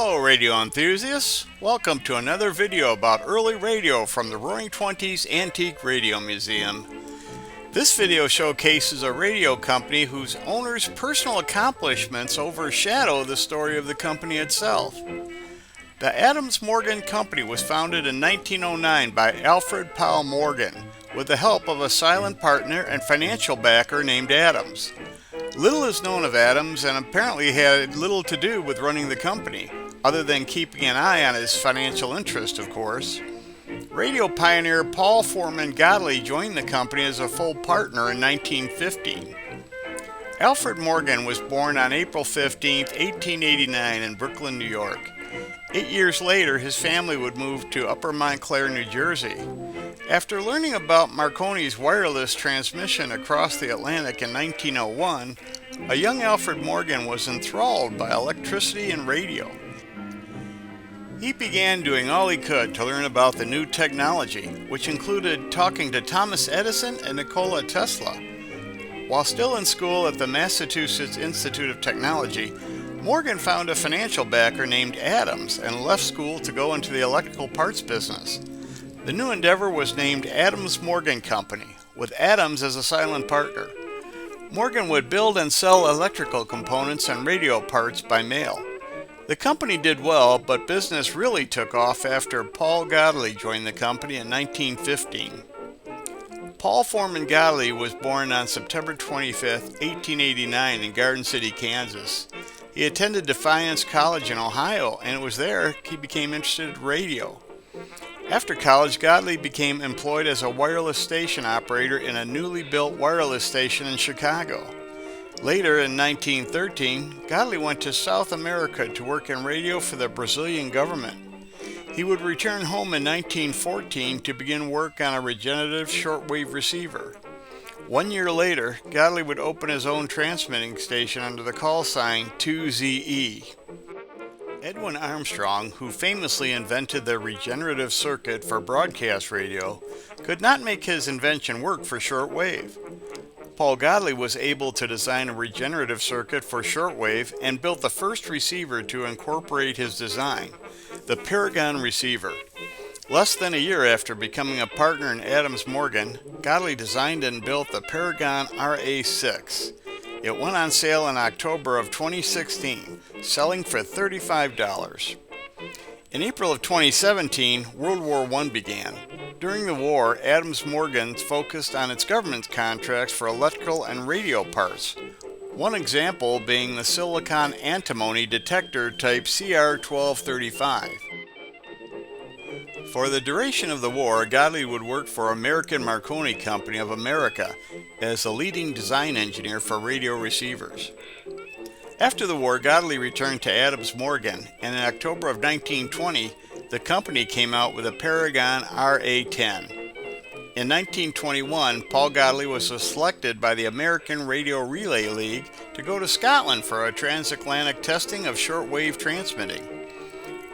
Hello radio enthusiasts, welcome to another video about early radio from the Roaring Twenties Antique Radio Museum. This video showcases a radio company whose owner's personal accomplishments overshadow the story of the company itself. The Adams Morgan Company was founded in 1909 by Alfred Powell Morgan with the help of a silent partner and financial backer named Adams. Little is known of Adams, and apparently had little to do with running the company, other than keeping an eye on his financial interest, of course. Radio pioneer Paul Foreman Godley joined the company as a full partner in 1915. Alfred Morgan was born on April 15, 1889 in Brooklyn, New York. 8 years later, his family would move to Upper Montclair, New Jersey. After learning about Marconi's wireless transmission across the Atlantic in 1901, a young Alfred Morgan was enthralled by electricity and radio. He began doing all he could to learn about the new technology, which included talking to Thomas Edison and Nikola Tesla. While still in school at the Massachusetts Institute of Technology, Morgan found a financial backer named Adams and left school to go into the electrical parts business. The new endeavor was named Adams Morgan Company, with Adams as a silent partner. Morgan would build and sell electrical components and radio parts by mail. The company did well, but business really took off after Paul Godley joined the company in 1915. Paul Foreman Godley was born on September 25, 1889 in Garden City, Kansas. He attended Defiance College in Ohio, and it was there he became interested in radio. After college, Godley became employed as a wireless station operator in a newly built wireless station in Chicago. Later, in 1913, Godley went to South America to work in radio for the Brazilian government. He would return home in 1914 to begin work on a regenerative shortwave receiver. 1 year later, Godley would open his own transmitting station under the call sign 2ZE. Edwin Armstrong, who famously invented the regenerative circuit for broadcast radio, could not make his invention work for shortwave. Paul Godley was able to design a regenerative circuit for shortwave and built the first receiver to incorporate his design, the Paragon receiver. Less than a year after becoming a partner in Adams Morgan, Godley designed and built the Paragon RA6. It went on sale in October of 2016, selling for $35. In April of 2017, World War I began. During the war, Adams Morgan focused on its government contracts for electrical and radio parts. One example being the silicon antimony detector type CR1235. For the duration of the war, Godley would work for American Marconi Company of America as the leading design engineer for radio receivers. After the war, Godley returned to Adams Morgan, and in October of 1920, the company came out with a Paragon RA10. In 1921, Paul Godley was selected by the American Radio Relay League to go to Scotland for a transatlantic testing of shortwave transmitting.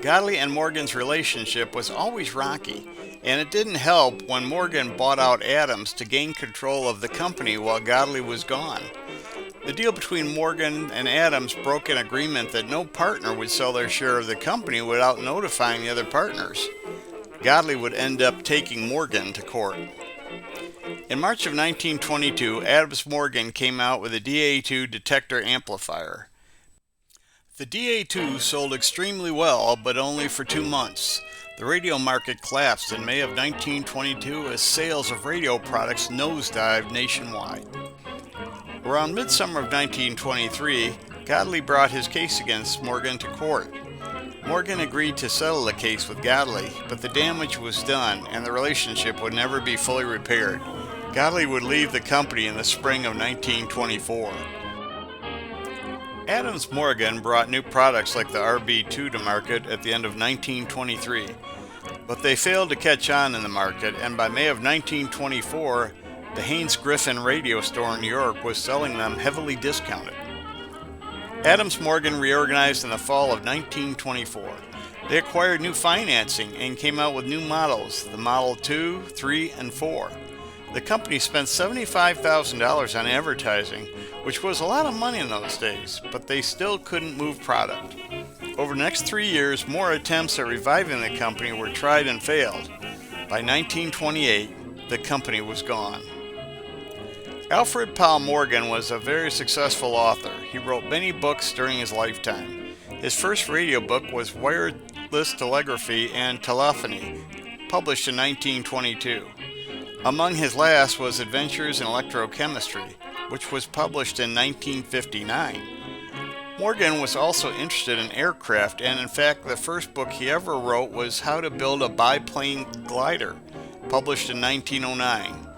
Godley and Morgan's relationship was always rocky, and it didn't help when Morgan bought out Adams to gain control of the company while Godley was gone. The deal between Morgan and Adams broke an agreement that no partner would sell their share of the company without notifying the other partners. Godley would end up taking Morgan to court. In March of 1922, Adams Morgan came out with a DA2 detector amplifier. The DA2 sold extremely well, but only for 2 months. The radio market collapsed in May of 1922 as sales of radio products nosedived nationwide. Around midsummer of 1923, Godley brought his case against Morgan to court. Morgan agreed to settle the case with Godley, but the damage was done and the relationship would never be fully repaired. Godley would leave the company in the spring of 1924. Adams Morgan brought new products like the RB2 to market at the end of 1923, but they failed to catch on in the market, and by May of 1924, the Haynes Griffin radio store in New York was selling them heavily discounted. Adams Morgan reorganized in the fall of 1924. They acquired new financing and came out with new models, the Model 2, 3, and 4. The company spent $75,000 on advertising, which was a lot of money in those days, but they still couldn't move product. Over the next 3 years, more attempts at reviving the company were tried and failed. By 1928, the company was gone. Alfred Powell Morgan was a very successful author. He wrote many books during his lifetime. His first radio book was Wireless Telegraphy and Telephony, published in 1922. Among his last was Adventures in Electrochemistry, which was published in 1959. Morgan was also interested in aircraft, and in fact the first book he ever wrote was How to Build a Biplane Glider, published in 1909.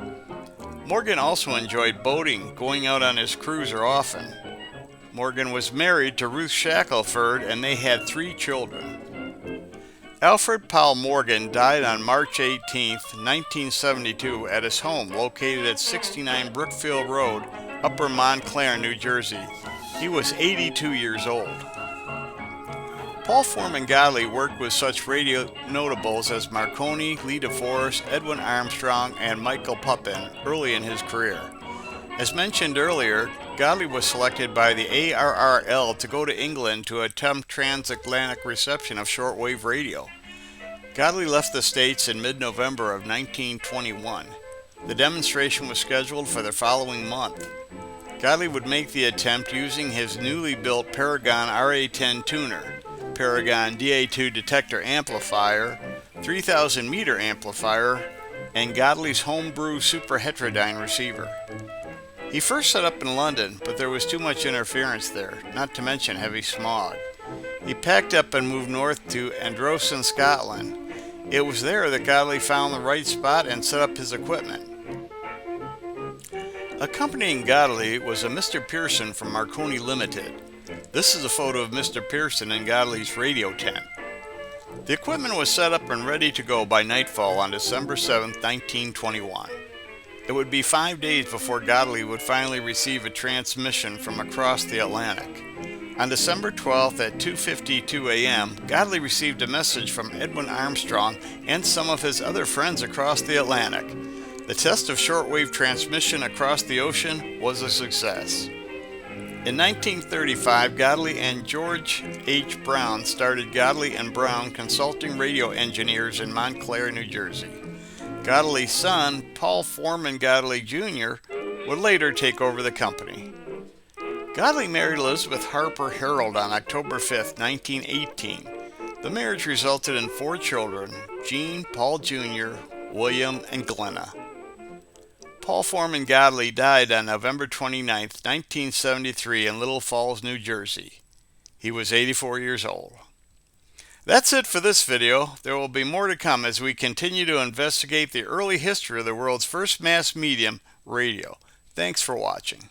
Morgan also enjoyed boating, going out on his cruiser often. Morgan was married to Ruth Shackelford, and they had 3 children. Alfred Powell Morgan died on March 18, 1972 at his home located at 69 Brookfield Road, Upper Montclair, New Jersey. He was 82 years old. Paul Foreman Godley worked with such radio notables as Marconi, Lee DeForest, Edwin Armstrong, and Michael Pupin early in his career. As mentioned earlier, Godley was selected by the ARRL to go to England to attempt transatlantic reception of shortwave radio. Godley left the States in mid-November of 1921. The demonstration was scheduled for the following month. Godley would make the attempt using his newly built Paragon RA-10 tuner, Paragon DA2 detector amplifier, 3000 meter amplifier, and Godley's homebrew super heterodyne receiver. He first set up in London, but there was too much interference there, not to mention heavy smog. He packed up and moved north to Androsson, Scotland. It was there that Godley found the right spot and set up his equipment. Accompanying Godley was a Mr. Pearson from Marconi Limited. This is a photo of Mr. Pearson in Godley's radio tent. The equipment was set up and ready to go by nightfall on December 7, 1921. It would be 5 days before Godley would finally receive a transmission from across the Atlantic. On December 12th at 2:52 a.m., Godley received a message from Edwin Armstrong and some of his other friends across the Atlantic. The test of shortwave transmission across the ocean was a success. In 1935, Godley and George H. Brown started Godley and Brown Consulting Radio Engineers in Montclair, New Jersey. Godley's son, Paul Foreman Godley Jr., would later take over the company. Godley married Elizabeth Harper Harold on October 5, 1918. The marriage resulted in 4 children, Jean, Paul Jr., William, and Glenna. Paul Foreman Godley died on November 29, 1973 in Little Falls, New Jersey. He was 84 years old. That's it for this video. There will be more to come as we continue to investigate the early history of the world's first mass medium, radio. Thanks for watching.